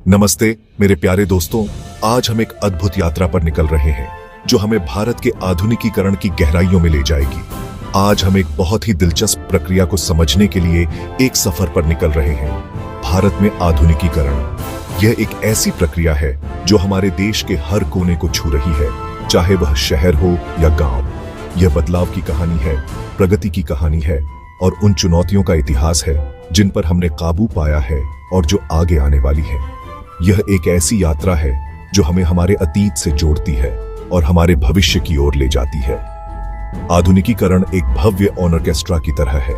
नमस्ते मेरे प्यारे दोस्तों, आज हम एक अद्भुत यात्रा पर निकल रहे हैं जो हमें भारत के आधुनिकीकरण की गहराइयों में ले जाएगी। आज हम एक बहुत ही दिलचस्प प्रक्रिया को समझने के लिए एक सफर पर निकल रहे हैं। भारत में आधुनिकीकरण यह एक ऐसी प्रक्रिया है जो हमारे देश के हर कोने को छू रही है, चाहे वह शहर हो या गांव। यह बदलाव की कहानी है, प्रगति की कहानी है और उन चुनौतियों का इतिहास है जिन पर हमने काबू पाया है और जो आगे आने वाली है। यह एक ऐसी यात्रा है जो हमें हमारे अतीत से जोड़ती है और हमारे भविष्य की ओर ले जाती है। आधुनिकीकरण एक भव्य ऑर्केस्ट्रा की तरह है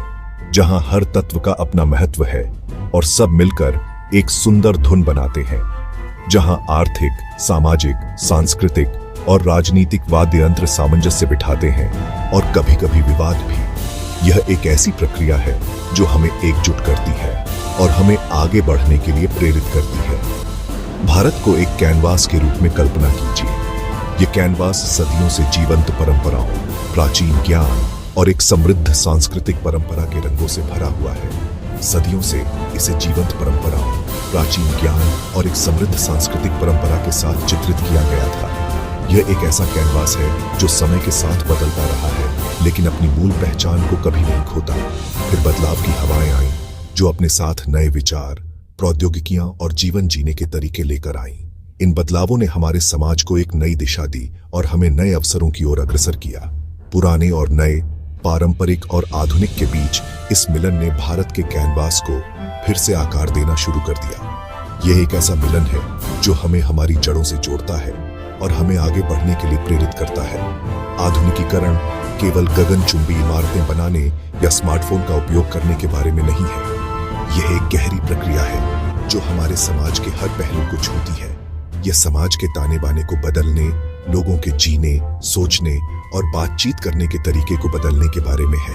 जहां हर तत्व का अपना महत्व है और सब मिलकर एक सुंदर धुन बनाते हैं, जहां आर्थिक, सामाजिक, सांस्कृतिक और राजनीतिक वाद्य यंत्र सामंजस्य बिठाते हैं और कभी-कभी विवाद भी। यह एक ऐसी प्रक्रिया है जो हमें एकजुट करती है और हमें आगे बढ़ने के लिए प्रेरित करती है। भारत को एक कैनवास के रूप में कल्पना कीजिए। यह कैनवास सदियों से जीवंत परंपराओं, प्राचीन ज्ञान और एक समृद्ध सांस्कृतिक परंपरा के रंगों से भरा हुआ है। सदियों से इसे जीवंत परंपराओं, प्राचीन ज्ञान और एक समृद्ध सांस्कृतिक परंपरा के साथ चित्रित किया गया था। यह एक ऐसा कैनवास है जो समय के साथ बदलता रहा है, लेकिन अपनी मूल पहचान को कभी नहीं खोता। फिर बदलाव की हवाएं आईं जो अपने साथ नए विचार, प्रौद्योगिकियां और जीवन जीने के तरीके लेकर आईं। इन बदलावों ने हमारे समाज को एक नई दिशा दी और हमें नए अवसरों की ओर अग्रसर किया। पुराने और नए, पारंपरिक और आधुनिक के बीच इस मिलन ने भारत के कैनवास को फिर से आकार देना शुरू कर दिया। यह एक ऐसा मिलन है जो हमें हमारी जड़ों से जोड़ता है और हमें आगे बढ़ने के लिए प्रेरित करता है। आधुनिकीकरण केवल गगनचुंबी इमारतें बनाने या स्मार्टफोन का उपयोग करने के बारे में नहीं है। यह एक गहरी प्रक्रिया है जो हमारे समाज के हर पहलू को छूती है। यह समाज के ताने बाने को बदलने, लोगों के जीने, सोचने और बातचीत करने के तरीके को बदलने के बारे में है।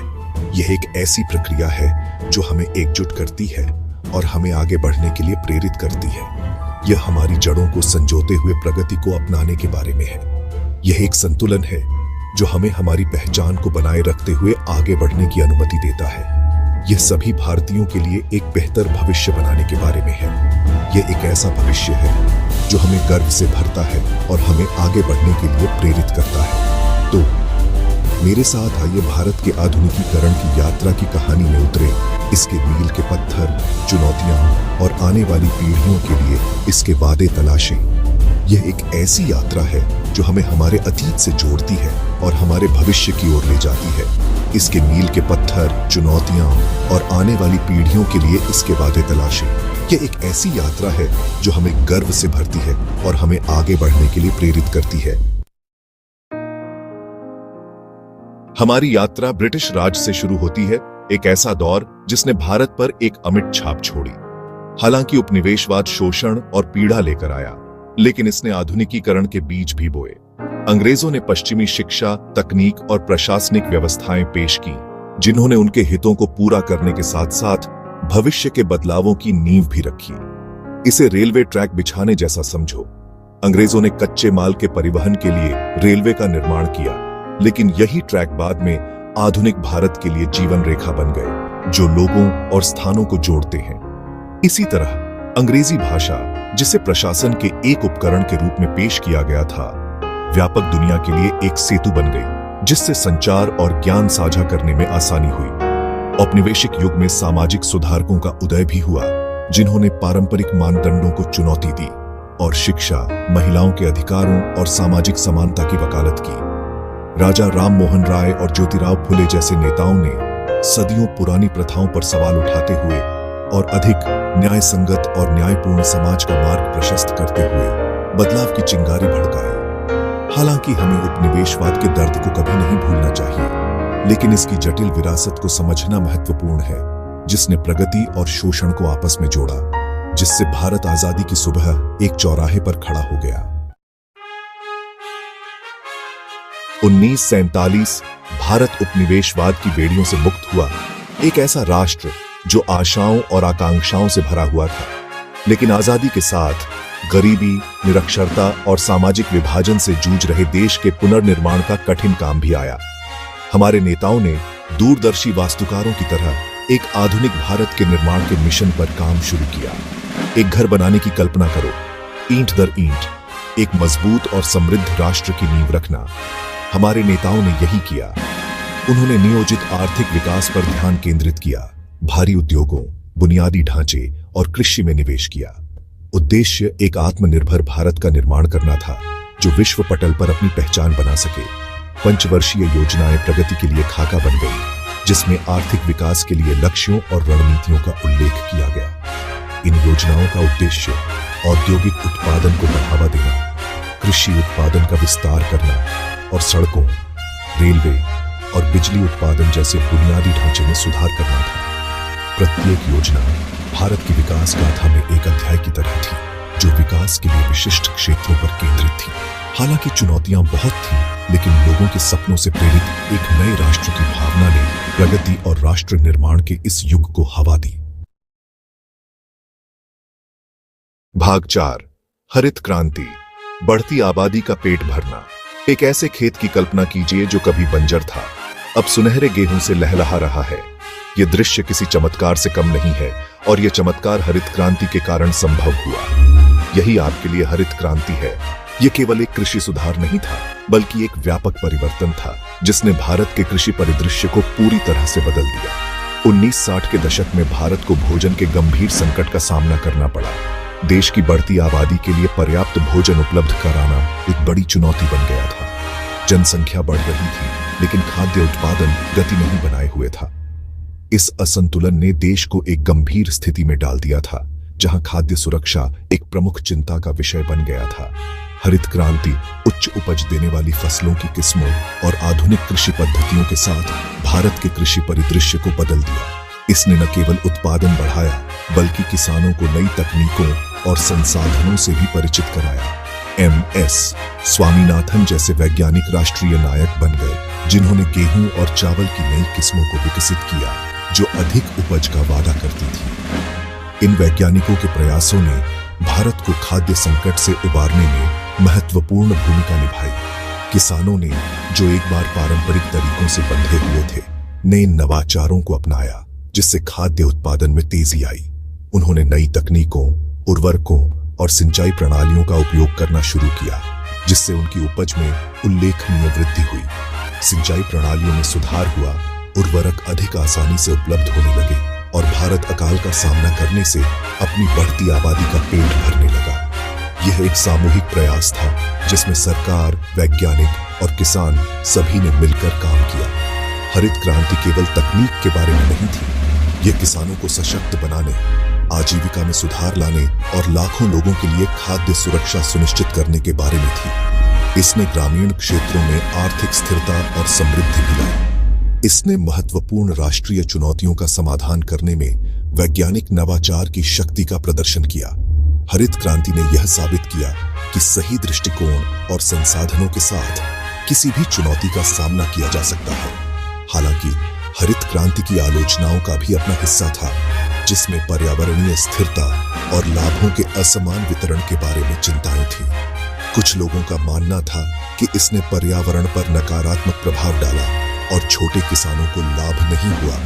यह एक ऐसी प्रक्रिया है जो हमें एकजुट करती है और हमें आगे बढ़ने के लिए प्रेरित करती है। यह हमारी जड़ों को संजोते हुए प्रगति को अपनाने के बारे में है। यह एक संतुलन है जो हमें हमारी पहचान को बनाए रखते हुए आगे बढ़ने की अनुमति देता है। यह सभी भारतीयों के लिए एक बेहतर भविष्य बनाने के बारे में है। यह एक ऐसा भविष्य है जो हमें गर्व से भरता है और हमें आगे बढ़ने के लिए प्रेरित करता है। तो मेरे साथ आइए भारत के आधुनिकीकरण की यात्रा की कहानी में उतरे। इसके मील के पत्थर, चुनौतियां और आने वाली पीढ़ियों के लिए इसके वादे तलाशें। यह एक ऐसी यात्रा है जो हमें हमारे अतीत से जोड़ती है और हमारे भविष्य की ओर ले जाती है। इसके मील के पत्थर, चुनौतियां और आने वाली पीढ़ियों के लिए इसके वादे तलाशें। यह एक ऐसी यात्रा है जो हमें गर्व से भरती है और हमें आगे बढ़ने के लिए प्रेरित करती है। हमारी यात्रा ब्रिटिश राज से शुरू होती है, एक ऐसा दौर जिसने भारत पर एक अमिट छाप छोड़ी। हालांकि उपनिवेशवाद शोषण और पीड़ा लेकर आया, लेकिन इसने आधुनिकीकरण के बीज भी बोए। अंग्रेजों ने पश्चिमी शिक्षा, तकनीक और प्रशासनिक व्यवस्थाएं पेश की, जिन्होंने उनके हितों को पूरा करने के साथ साथ भविष्य के बदलावों की नींव भी रखी। इसे रेलवे ट्रैक बिछाने जैसा समझो। अंग्रेजों ने कच्चे माल के परिवहन के लिए रेलवे का निर्माण किया, लेकिन यही ट्रैक बाद में आधुनिक भारत के लिए जीवन रेखा बन गए, जो लोगों और स्थानों को जोड़ते हैं। इसी तरह अंग्रेजी भाषा, जिसे प्रशासन के एक उपकरण के रूप में पेश किया गया था, व्यापक दुनिया के लिए एक सेतु बन गई, जिससे संचार और ज्ञान साझा करने में आसानी हुई। औपनिवेशिक युग में सामाजिक सुधारकों का उदय भी हुआ, जिन्होंने पारंपरिक मानदंडों को चुनौती दी और शिक्षा, महिलाओं के अधिकारों और सामाजिक समानता की वकालत की। राजा राम मोहन राय और ज्योतिराव फुले जैसे नेताओं ने सदियों पुरानी प्रथाओं पर सवाल उठाते हुए और अधिक न्याय संगत और न्यायपूर्ण समाज का मार्ग प्रशस्त करते हुए बदलाव की चिंगारी भड़काई। हालांकि हमें उपनिवेशवाद के दर्द को कभी नहीं भूलना चाहिए, लेकिन इसकी जटिल विरासत को समझना महत्वपूर्ण है, जिसने प्रगति और शोषण को आपस में जोड़ा, जिससे भारत आजादी की सुबह एक चौराहे पर खड़ा हो गया। 1947 भारत उपनिवेशवाद की बेड़ियों से मुक्त हुआ, एक ऐसा राष्ट्र जो आशाओं और आकांक्षाओं से भरा हुआ था। लेकिन आजादी के साथ गरीबी, निरक्षरता और सामाजिक विभाजन से जूझ रहे देश के पुनर्निर्माण का कठिन काम भी आया। हमारे नेताओं ने दूरदर्शी वास्तुकारों की तरह एक आधुनिक भारत के निर्माण के मिशन पर काम शुरू किया। एक घर बनाने की कल्पना करो, ईंट दर ईंट एक मजबूत और समृद्ध राष्ट्र की नींव रखना। हमारे नेताओं ने यही किया। उन्होंने नियोजित आर्थिक विकास पर ध्यान केंद्रित किया, भारी उद्योगों, बुनियादी ढांचे और कृषि में निवेश किया। उद्देश्य एक आत्मनिर्भर भारत का निर्माण करना था, जो विश्व पटल पर अपनी पहचान बना सके। पंचवर्षीय योजनाएं प्रगति के लिए खाका बन गई, जिसमें आर्थिक विकास के लिए लक्ष्यों और रणनीतियों का उल्लेख किया गया। इन योजनाओं का उद्देश्य औद्योगिक उत्पादन को बढ़ावा देना, कृषि उत्पादन का विस्तार करना और सड़कों, रेलवे और बिजली उत्पादन जैसे बुनियादी ढांचे में सुधार करना था। प्रत्येक योजना भारत की विकास गाथा में एक अध्याय की तरह थी, जो विकास के लिए विशिष्ट क्षेत्रों पर केंद्रित थी। हालांकि चुनौतियां बहुत थीं, लेकिन लोगों के सपनों से प्रेरित एक नए राष्ट्र की भावना ने प्रगति और राष्ट्र निर्माण के इस युग को हवा दी। भाग 4, हरित क्रांति, बढ़ती आबादी का पेट भरना। एक ऐसे खेत की कल्पना कीजिए जो कभी बंजर था, अब सुनहरे गेहूं से लहलहा रहा है। यह दृश्य किसी चमत्कार से कम नहीं है, और यह चमत्कार हरित क्रांति के कारण संभव हुआ। यही आपके लिए हरित क्रांति है। यह केवल एक कृषि सुधार नहीं था, बल्कि एक व्यापक परिवर्तन था, जिसने भारत के कृषि परिदृश्य को पूरी तरह से बदल दिया। 1960 के दशक में भारत को भोजन के गंभीर संकट का सामना करना पड़ा। देश की बढ़ती आबादी के लिए पर्याप्त भोजन उपलब्ध कराना एक बड़ी चुनौती बन गया था। जनसंख्या बढ़ रही थी, लेकिन खाद्य उत्पादन गति नहीं बनाए हुए था। इस असंतुलन ने देश को एक गंभीर स्थिति में डाल दिया था, जहां खाद्य सुरक्षा एक प्रमुख चिंता का विषय बन गया था। हरित क्रांति उच्च उपज देने वाली फसलों की किस्मों और आधुनिक कृषि पद्धतियों के साथ भारत के कृषि परिदृश्य को बदल दिया। इसने न केवल उत्पादन बढ़ाया, बल्कि किसानों को नई तकनीकों और संसाधनों से भी परिचित कराया। एम.एस. स्वामीनाथन जैसे वैज्ञानिक राष्ट्रीय नायक बन गए, जिन्होंने गेहूं और चावल की नई किस्मों को विकसित किया, जो अधिक उपज का वादा करती थी। इन वैज्ञानिकों के प्रयासों ने भारत को खाद्य संकट से उबारने में महत्वपूर्ण भूमिका निभाई। किसानों ने, जो एक बार पारंपरिक तरीकों से बंधे हुए थे, नए नवाचारों को अपनाया, जिससे खाद्य उत्पादन में तेजी आई। उन्होंने नई तकनीकों, उर्वरकों और सिंचाई प्रणालियों का उपयोग करना शुरू किया, जिससे उनकी उपज में उल्लेखनीय वृद्धि हुई। सिंचाई प्रणालियों में सुधार हुआ, उर्वरक अधिक आसानी से उपलब्ध होने लगे और भारत अकाल का सामना करने से अपनी बढ़ती आबादी का पेट भरने लगा। यह एक सामूहिक प्रयास था, जिसमें सरकार, वैज्ञानिक और किसान सभी ने मिलकर काम किया। हरित क्रांति केवल तकनीक के बारे में नहीं थी, यह किसानों को सशक्त बनाने, आजीविका में सुधार लाने और लाखों लोगों के लिए खाद्य सुरक्षा सुनिश्चित करने के बारे में थी। इसने ग्रामीण क्षेत्रों में आर्थिक स्थिरता और समृद्धि भी लाई। इसने महत्वपूर्ण राष्ट्रीय चुनौतियों का समाधान करने में वैज्ञानिक नवाचार की शक्ति का प्रदर्शन किया। हरित क्रांति ने यह साबित किया कि सही दृष्टिकोण और संसाधनों के साथ किसी भी चुनौती का सामना किया जा सकता है। हालांकि हरित क्रांति की आलोचनाओं का भी अपना हिस्सा था, जिसमें पर्यावरणीय स्थिरता और लाभों के असमान वितरण के बारे में चिंताएं थीं। कुछ लोगों का मानना था कि इसने पर्यावरण पर नकारात्मक प्रभाव डाला और छोटे किसानों को लाभ नहीं हुआ।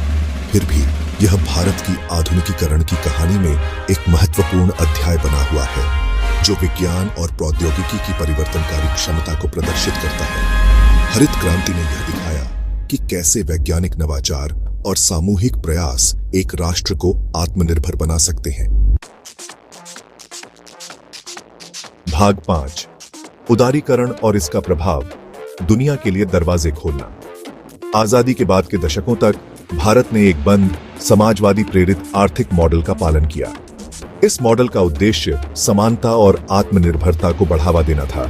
फिर भी यह भारत की आधुनिकीकरण की कहानी में एक महत्वपूर्ण अध्याय बना हुआ है, जो विज्ञान और प्रौद्योगिकी की परिवर्तनकारी क्षमता को प्रदर्शित करता है। हरित क्रांति ने यह दिखाया कि कैसे वैज्ञानिक नवाचार और सामूहिक प्रयास एक राष्ट्र को आत्मनिर्भर बना सकते हैं। भाग 5, उदारीकरण और इसका प्रभाव, दुनिया के लिए दरवाजे खोलना। आजादी के बाद के दशकों तक भारत ने एक बंद, समाजवादी प्रेरित आर्थिक मॉडल का पालन किया। इस मॉडल का उद्देश्य समानता और आत्मनिर्भरता को बढ़ावा देना था,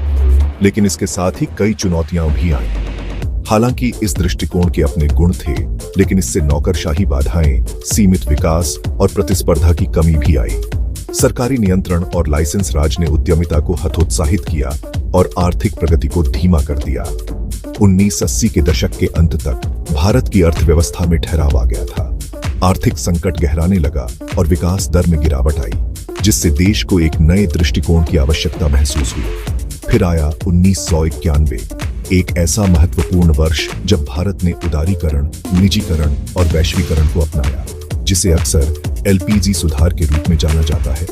लेकिन इसके साथ ही कई चुनौतियां भी आईं। हालांकि इस दृष्टिकोण के अपने गुण थे, लेकिन इससे नौकरशाही बाधाएं, सीमित विकास और प्रतिस्पर्धा की कमी भी आई। सरकारी नियंत्रण और लाइसेंस राज ने उद्यमिता को हतोत्साहित किया और आर्थिक प्रगति को धीमा कर दिया। 1980 के दशक के अंत तक भारत की अर्थव्यवस्था में ठहराव आ गया था। आर्थिक संकट गहराने लगा और विकास दर में गिरावट आई, जिससे देश को एक नए दृष्टिकोण की आवश्यकता महसूस हुई। फिर आया 1991, एक ऐसा महत्वपूर्ण वर्ष जब भारत ने उदारीकरण, निजीकरण और वैश्वीकरण को अपनाया, जिसे अक्सर एलपीजी सुधार के रूप में जाना जाता है।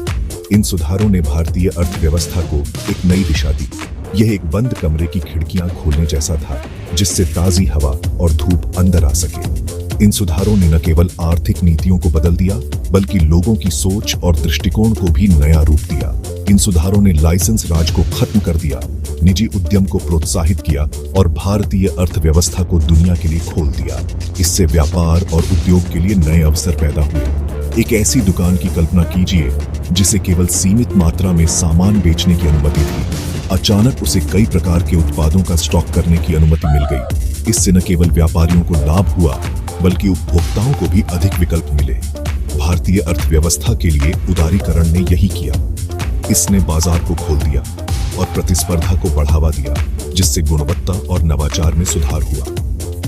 इन सुधारों ने भारतीय अर्थव्यवस्था को एक नई दिशा दी। यह एक बंद कमरे की खिड़कियां खोलने जैसा था, जिससे ताजी हवा और धूप अंदर आ सके। इन सुधारों ने न केवल आर्थिक नीतियों को बदल दिया, बल्कि लोगों की सोच और दृष्टिकोण को भी नया रूप दिया। इन सुधारों ने लाइसेंस राज को खत्म कर दिया, निजी उद्यम को प्रोत्साहित किया और भारतीय अर्थव्यवस्था को दुनिया के लिए खोल दिया। इससे व्यापार और उद्योग के लिए नए अवसर पैदा हुए। एक ऐसी दुकान की कल्पना कीजिए जिसे केवल सीमित मात्रा में सामान बेचने की अनुमति थी। अचानक उसे कई प्रकार के उत्पादों का स्टॉक करने की अनुमति मिल गई। इससे न केवल व्यापारियों को लाभ हुआ, बल्कि उपभोक्ताओं को भी अधिक विकल्प मिले। भारतीय अर्थव्यवस्था के लिए उदारीकरण ने यही किया। इसने बाजार को खोल दिया और प्रतिस्पर्धा को बढ़ावा दिया, जिससे गुणवत्ता और नवाचार में सुधार हुआ।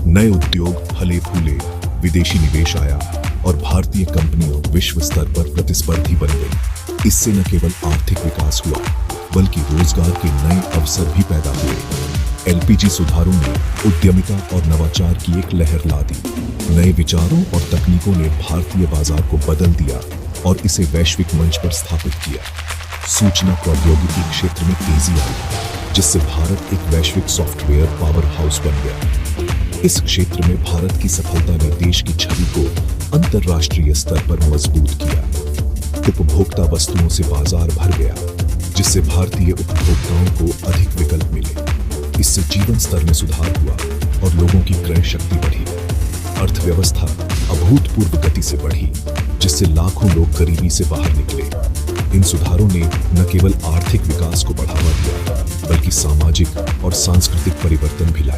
नए उद्योग फले फूले, विदेशी निवेश आया और भारतीय कंपनियां विश्व स्तर पर प्रतिस्पर्धी बन गई। इससे न केवल आर्थिक विकास हुआ, बल्कि रोजगार के नए अवसर भी पैदा हुए। एलपीजी सुधारों ने उद्यमिता और नवाचार की एक लहर ला दी। नए विचारों और तकनीकों ने भारतीय बाजार को बदल दिया और इसे वैश्विक मंच पर स्थापित किया। सूचना प्रौद्योगिकी क्षेत्र में तेजी आई, जिससे भारत एक वैश्विक सॉफ्टवेयर पावर हाउस बन गया। इस क्षेत्र में भारत की सफलता ने देश की छवि को अंतर्राष्ट्रीय स्तर पर मजबूत किया। उपभोक्ता वस्तुओं से बाजार भर गया, जिससे भारतीय उपभोक्ताओं को अधिक विकल्प मिले। इससे जीवन स्तर में सुधार हुआ और लोगों की क्रय शक्ति बढ़ी। अर्थव्यवस्था अभूतपूर्व गति से बढ़ी, जिससे लाखों लोग गरीबी से बाहर निकले। इन सुधारों ने न केवल आर्थिक विकास को बढ़ावा दिया, बल्कि सामाजिक और सांस्कृतिक परिवर्तन भी लाए।